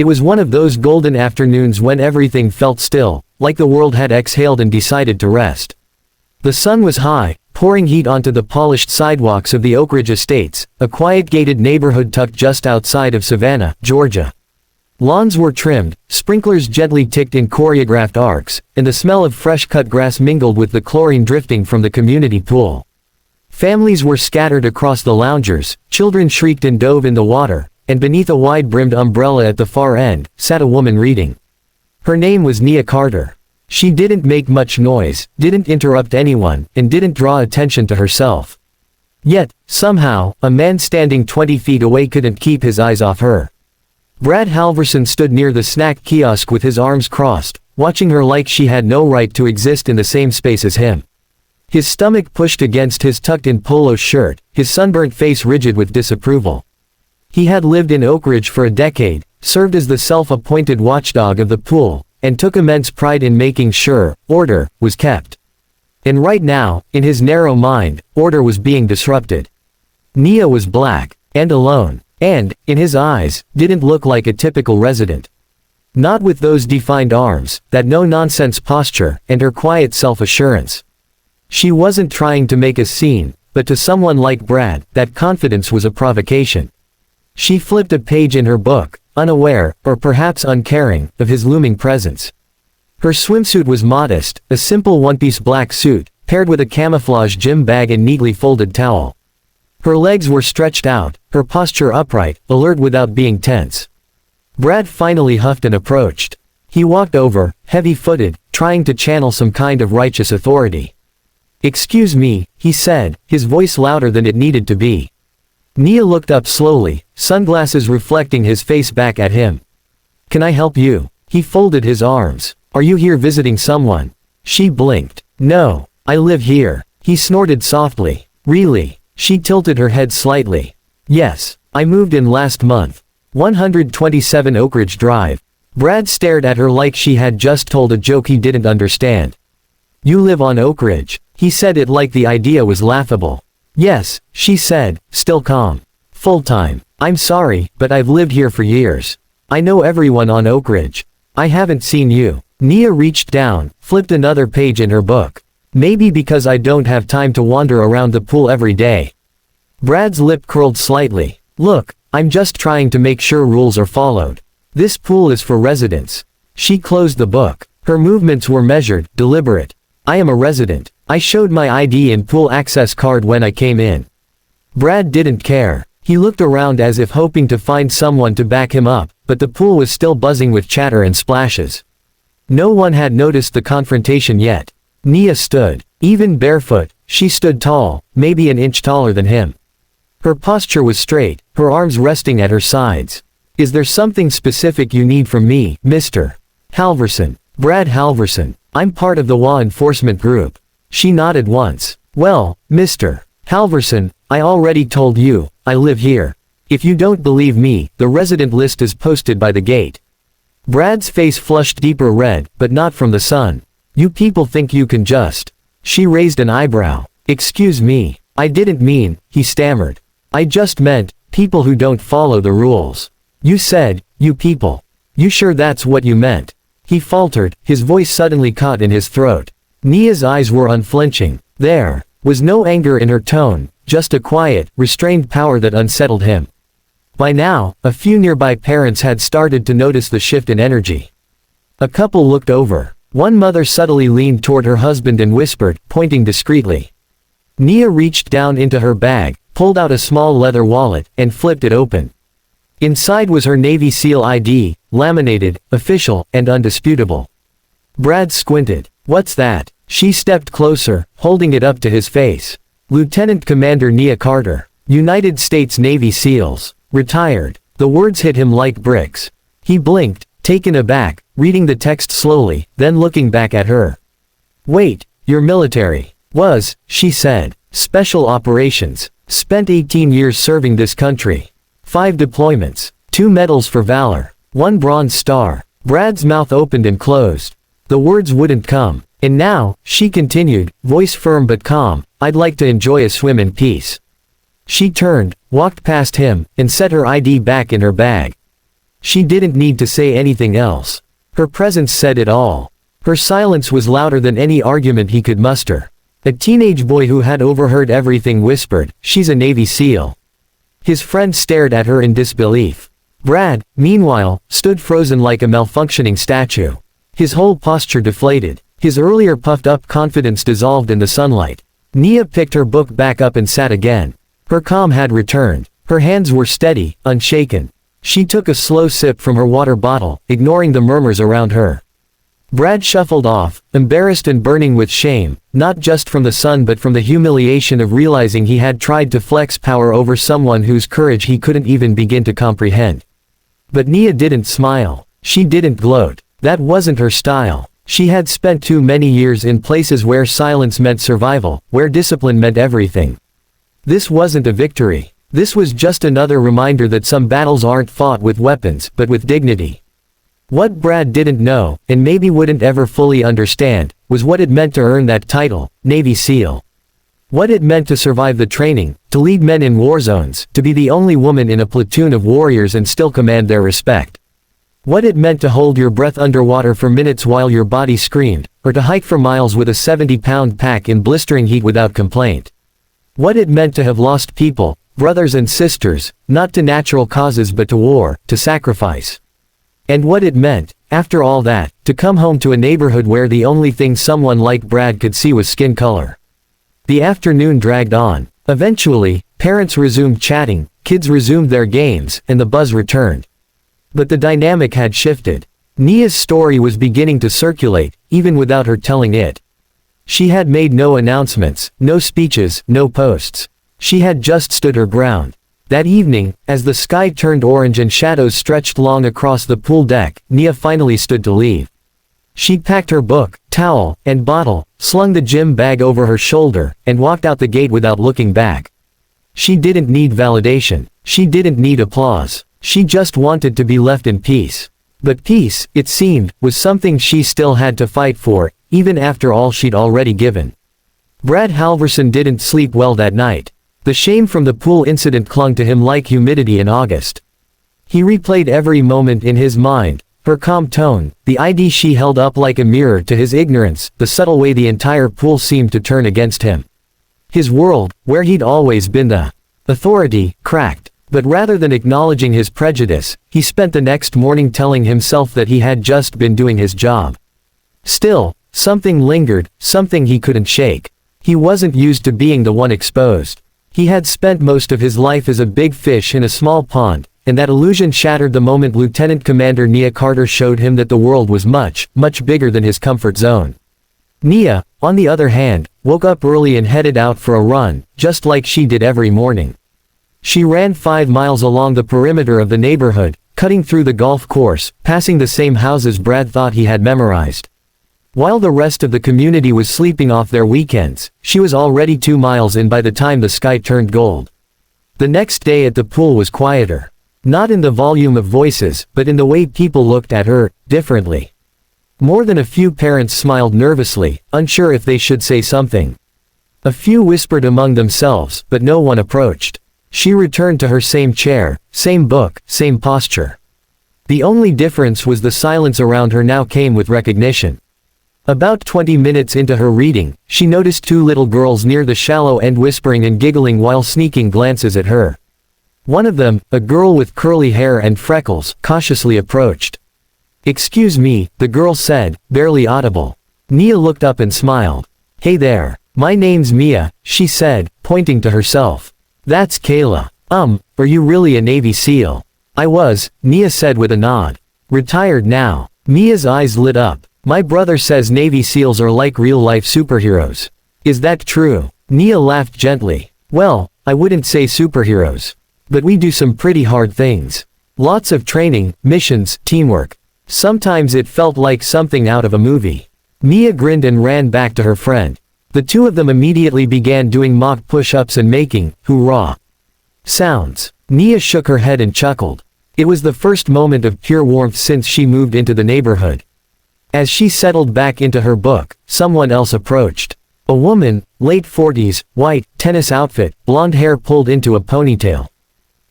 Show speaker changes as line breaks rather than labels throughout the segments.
It was one of those golden afternoons when everything felt still, like the world had exhaled and decided to rest. The sun was high, pouring heat onto the polished sidewalks of the Oak Ridge Estates, a quiet gated neighborhood tucked just outside of Savannah, Georgia. Lawns were trimmed, sprinklers gently ticked in choreographed arcs, and the smell of fresh-cut grass mingled with the chlorine drifting from the community pool. Families were scattered across the loungers, children shrieked and dove in the water, and beneath a wide-brimmed umbrella at the far end, sat a woman reading. Her name was Nia Carter. She didn't make much noise, didn't interrupt anyone, and didn't draw attention to herself. Yet, somehow, a man standing 20 feet away couldn't keep his eyes off her. Brad Halverson stood near the snack kiosk with his arms crossed, watching her like she had no right to exist in the same space as him. His stomach pushed against his tucked-in polo shirt, his sunburnt face rigid with disapproval. He had lived in Oak Ridge for a decade, served as the self-appointed watchdog of the pool, and took immense pride in making sure order was kept. And right now, in his narrow mind, order was being disrupted. Nia was black, and alone, and, in his eyes, didn't look like a typical resident. Not with those defined arms, that no-nonsense posture, and her quiet self-assurance. She wasn't trying to make a scene, but to someone like Brad, that confidence was a provocation. She flipped a page in her book, unaware, or perhaps uncaring, of his looming presence. Her swimsuit was modest, a simple one-piece black suit, paired with a camouflage gym bag and neatly folded towel. Her legs were stretched out, her posture upright, alert without being tense. Brad finally huffed and approached. He walked over, heavy-footed, trying to channel some kind of righteous authority. "Excuse me," he said, his voice louder than it needed to be. Nia looked up slowly, sunglasses reflecting his face back at him. "Can I help you?" He folded his arms. "Are you here visiting someone?" She blinked. "No, I live here." He snorted softly. "Really?" She tilted her head slightly. "Yes, I moved in last month. 127 Oak Ridge Drive." Brad stared at her like she had just told a joke he didn't understand. "You live on Oak Ridge?" He said it like the idea was laughable. "Yes," she said, still calm. "Full-time. I'm sorry, but I've lived here for years. I know everyone on Oak Ridge. I haven't seen you." Nia reached down, flipped another page in her book. "Maybe because I don't have time to wander around the pool every day." Brad's lip curled slightly. "Look, I'm just trying to make sure rules are followed. This pool is for residents." She closed the book. Her movements were measured, deliberate. "I am a resident. I showed my ID and pool access card when I came in." Brad didn't care. He looked around as if hoping to find someone to back him up, but the pool was still buzzing with chatter and splashes. No one had noticed the confrontation yet. Nia stood. Even barefoot, she stood tall, maybe an inch taller than him. Her posture was straight, her arms resting at her sides. "Is there something specific you need from me, Mr. Halverson?" "Brad Halverson. I'm part of the law enforcement group." She nodded once. "Well, Mr. Halverson, I already told you, I live here. If you don't believe me, the resident list is posted by the gate." Brad's face flushed deeper red, but not from the sun. "You people think you can just..." She raised an eyebrow. "Excuse me, I didn't mean," he stammered. "I just meant, people who don't follow the rules." "You said, you people. You sure that's what you meant?" He faltered, his voice suddenly caught in his throat. Nia's eyes were unflinching. There was no anger in her tone, just a quiet, restrained power that unsettled him. By now, a few nearby parents had started to notice the shift in energy. A couple looked over. One mother subtly leaned toward her husband and whispered, pointing discreetly. Nia reached down into her bag, pulled out a small leather wallet, and flipped it open. Inside was her Navy SEAL ID, laminated, official, and undisputable. Brad squinted. "What's that?" She stepped closer, holding it up to his face. "Lieutenant Commander Nia Carter, United States Navy SEALs. Retired." The words hit him like bricks. He blinked, taken aback, reading the text slowly, then looking back at her. "Wait, you're military." "Was," she said. "Special operations. Spent 18 years serving this country. 5 deployments. 2 medals for valor. 1 Bronze Star." Brad's mouth opened and closed. The words wouldn't come. "And now," she continued, voice firm but calm, "I'd like to enjoy a swim in peace." She turned, walked past him, and set her ID back in her bag. She didn't need to say anything else. Her presence said it all. Her silence was louder than any argument he could muster. A teenage boy who had overheard everything whispered, "She's a Navy SEAL." His friend stared at her in disbelief. Brad, meanwhile, stood frozen like a malfunctioning statue. His whole posture deflated. His earlier puffed-up confidence dissolved in the sunlight. Nia picked her book back up and sat again. Her calm had returned. Her hands were steady, unshaken. She took a slow sip from her water bottle, ignoring the murmurs around her. Brad shuffled off, embarrassed and burning with shame, not just from the sun but from the humiliation of realizing he had tried to flex power over someone whose courage he couldn't even begin to comprehend. But Nia didn't smile. She didn't gloat. That wasn't her style. She had spent too many years in places where silence meant survival, where discipline meant everything. This wasn't a victory. This was just another reminder that some battles aren't fought with weapons, but with dignity. What Brad didn't know, and maybe wouldn't ever fully understand, was what it meant to earn that title, Navy SEAL. What it meant to survive the training, to lead men in war zones, to be the only woman in a platoon of warriors and still command their respect. What it meant to hold your breath underwater for minutes while your body screamed, or to hike for miles with a 70-pound pack in blistering heat without complaint. What it meant to have lost people, brothers and sisters, not to natural causes but to war, to sacrifice. And what it meant, after all that, to come home to a neighborhood where the only thing someone like Brad could see was skin color. The afternoon dragged on. Eventually, parents resumed chatting, kids resumed their games, and the buzz returned. But the dynamic had shifted. Nia's story was beginning to circulate, even without her telling it. She had made no announcements, no speeches, no posts. She had just stood her ground. That evening, as the sky turned orange and shadows stretched long across the pool deck, Nia finally stood to leave. She packed her book, towel, and bottle, slung the gym bag over her shoulder, and walked out the gate without looking back. She didn't need validation. She didn't need applause. She just wanted to be left in peace. But peace, it seemed, was something she still had to fight for, even after all she'd already given. Brad Halverson didn't sleep well that night. The shame from the pool incident clung to him like humidity in August. He replayed every moment in his mind, her calm tone, the ID she held up like a mirror to his ignorance, the subtle way the entire pool seemed to turn against him. His world, where he'd always been the authority, cracked. But rather than acknowledging his prejudice, he spent the next morning telling himself that he had just been doing his job. Still, something lingered, something he couldn't shake. He wasn't used to being the one exposed. He had spent most of his life as a big fish in a small pond, and that illusion shattered the moment Lieutenant Commander Nia Carter showed him that the world was much, much bigger than his comfort zone. Nia, on the other hand, woke up early and headed out for a run, just like she did every morning. She ran 5 miles along the perimeter of the neighborhood, cutting through the golf course, passing the same houses Brad thought he had memorized. While the rest of the community was sleeping off their weekends, she was already 2 miles in by the time the sky turned gold. The next day at the pool was quieter. Not in the volume of voices, but in the way people looked at her, differently. More than a few parents smiled nervously, unsure if they should say something. A few whispered among themselves, but no one approached. She returned to her same chair, same book, same posture. The only difference was the silence around her now came with recognition. About 20 minutes into her reading, she noticed 2 little girls near the shallow end whispering and giggling while sneaking glances at her. One of them, a girl with curly hair and freckles, cautiously approached. "Excuse me," the girl said, barely audible. Nia looked up and smiled. "Hey there. My name's Mia," she said, pointing to herself. "That's Kayla. Are you really a Navy SEAL?" "I was," Nia said with a nod. "Retired now." Mia's eyes lit up. "My brother says Navy SEALs are like real-life superheroes. Is that true?" Nia laughed gently. "Well, I wouldn't say superheroes. But we do some pretty hard things. Lots of training, missions, teamwork. Sometimes it felt like something out of a movie." Mia grinned and ran back to her friend. The two of them immediately began doing mock push-ups and making "hoorah" sounds. Nia shook her head and chuckled. It was the first moment of pure warmth since she moved into the neighborhood. As she settled back into her book, someone else approached. A woman, late 40s, white, tennis outfit, blonde hair pulled into a ponytail.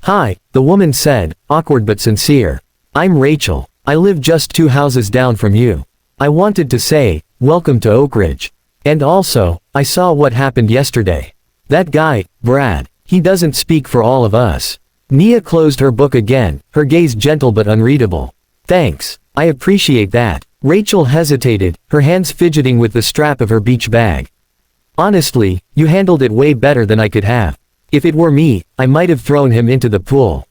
"Hi," the woman said, awkward but sincere. I'm Rachel. I live just 2 houses down from you. I wanted to say, welcome to Oak Ridge. And also, I saw what happened yesterday. That guy, Brad, he doesn't speak for all of us. Nia closed her book again, her gaze gentle but unreadable. Thanks. I appreciate that. Rachel hesitated, her hands fidgeting with the strap of her beach bag. Honestly, you handled it way better than I could have. If it were me, I might have thrown him into the pool.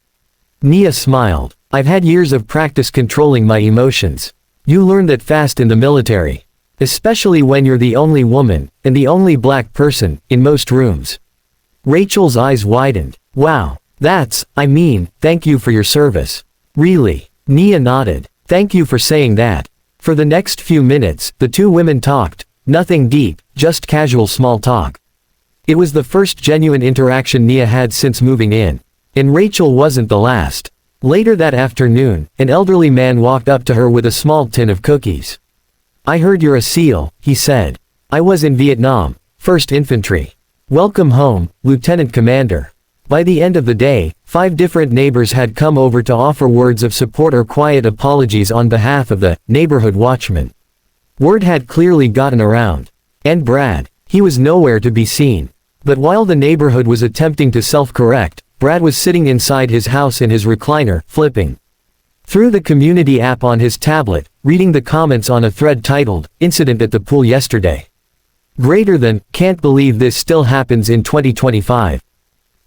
Nia smiled. I've had years of practice controlling my emotions. You learn that fast in the military. Especially when you're the only woman, and the only black person, in most rooms. Rachel's eyes widened. Wow. Thank you for your service. Really? Nia nodded. Thank you for saying that. For the next few minutes, the 2 women talked. Nothing deep, just casual small talk. It was the first genuine interaction Nia had since moving in. And Rachel wasn't the last. Later that afternoon, an elderly man walked up to her with a small tin of cookies. I heard you're a SEAL, he said. I was in Vietnam, 1st Infantry. Welcome home, Lieutenant Commander. By the end of the day, 5 different neighbors had come over to offer words of support or quiet apologies on behalf of the neighborhood watchman. Word had clearly gotten around. And Brad, he was nowhere to be seen. But while the neighborhood was attempting to self-correct, Brad was sitting inside his house in his recliner, flipping through the community app on his tablet, reading the comments on a thread titled, Incident at the Pool Yesterday. Greater than, can't believe this still happens in 2025.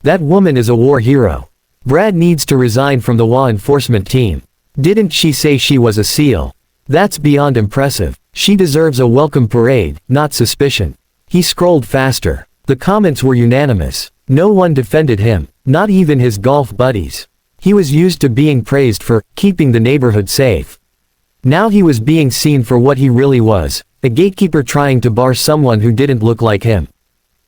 That woman is a war hero. Brad needs to resign from the law enforcement team. Didn't she say she was a SEAL? That's beyond impressive. She deserves a welcome parade, not suspicion. He scrolled faster. The comments were unanimous. No one defended him, not even his golf buddies. He was used to being praised for keeping the neighborhood safe. Now he was being seen for what he really was, a gatekeeper trying to bar someone who didn't look like him.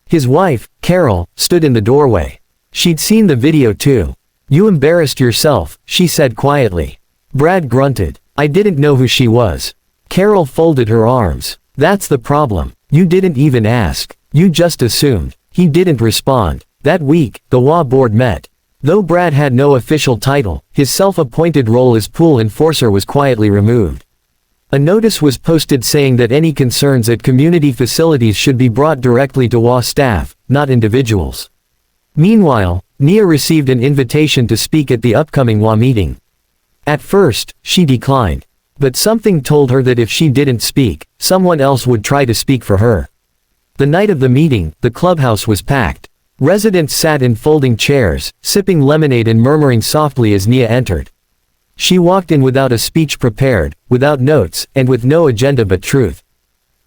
His wife, Carol, stood in the doorway. She'd seen the video too. You embarrassed yourself, she said quietly. Brad grunted. I didn't know who she was. Carol folded her arms. That's the problem. You didn't even ask. You just assumed. He didn't respond. That week, the WA board met. Though Brad had no official title, his self-appointed role as pool enforcer was quietly removed. A notice was posted saying that any concerns at community facilities should be brought directly to WA staff, not individuals. Meanwhile, Nia received an invitation to speak at the upcoming WA meeting. At first, she declined. But something told her that if she didn't speak, someone else would try to speak for her. The night of the meeting, the clubhouse was packed. Residents sat in folding chairs, sipping lemonade and murmuring softly as Nia entered. She walked in without a speech prepared, without notes, and with no agenda but truth.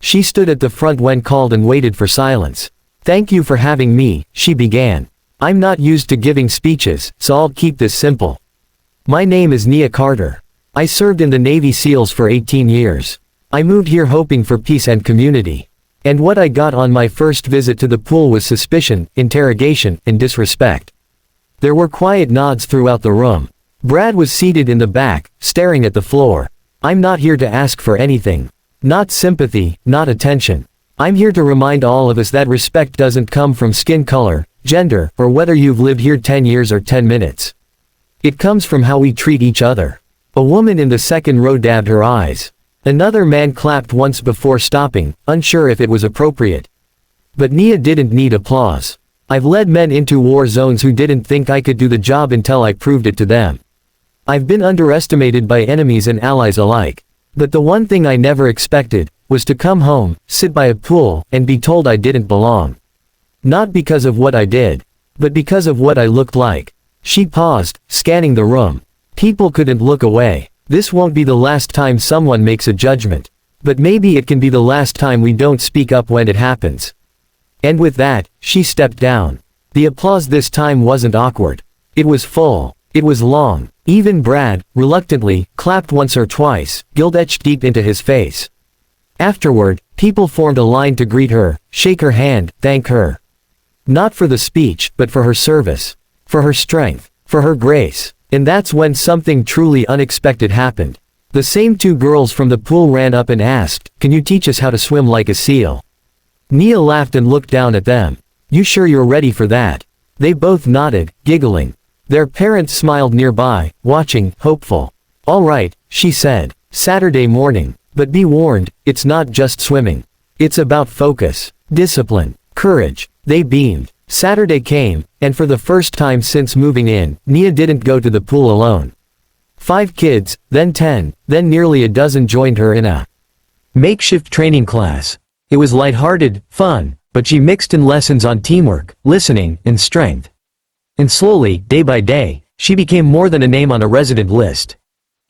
She stood at the front when called and waited for silence. Thank you for having me, she began. I'm not used to giving speeches, so I'll keep this simple. My name is Nia Carter. I served in the Navy SEALs for 18 years. I moved here hoping for peace and community. And what I got on my first visit to the pool was suspicion, interrogation, and disrespect. There were quiet nods throughout the room. Brad was seated in the back, staring at the floor. I'm not here to ask for anything. Not sympathy, not attention. I'm here to remind all of us that respect doesn't come from skin color, gender, or whether you've lived here 10 years or 10 minutes. It comes from how we treat each other. A woman in the second row dabbed her eyes. Another man clapped once before stopping, unsure if it was appropriate. But Nia didn't need applause. I've led men into war zones who didn't think I could do the job until I proved it to them. I've been underestimated by enemies and allies alike. But the one thing I never expected was to come home, sit by a pool, and be told I didn't belong. Not because of what I did, but because of what I looked like. She paused, scanning the room. People couldn't look away. This won't be the last time someone makes a judgment. But maybe it can be the last time we don't speak up when it happens. And with that, she stepped down. The applause this time wasn't awkward. It was full. It was long. Even Brad, reluctantly, clapped once or twice, guilt etched deep into his face. Afterward, people formed a line to greet her, shake her hand, thank her. Not for the speech, but for her service. For her strength. For her grace. And that's when something truly unexpected happened. The same 2 girls from the pool ran up and asked, "Can you teach us how to swim like a SEAL?" Nia laughed and looked down at them. "You sure you're ready for that?" They both nodded, giggling. Their parents smiled nearby, watching, hopeful. All right, she said. Saturday morning. But be warned, it's not just swimming. It's about focus, discipline, courage. They beamed. Saturday came, and for the first time since moving in, Nia didn't go to the pool alone. 5 kids, then 10, then nearly a dozen joined her in a makeshift training class. It was lighthearted, fun, but she mixed in lessons on teamwork, listening, and strength. And slowly, day by day, she became more than a name on a resident list.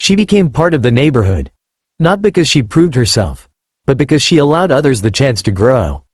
She became part of the neighborhood. Not because she proved herself, but because she allowed others the chance to grow.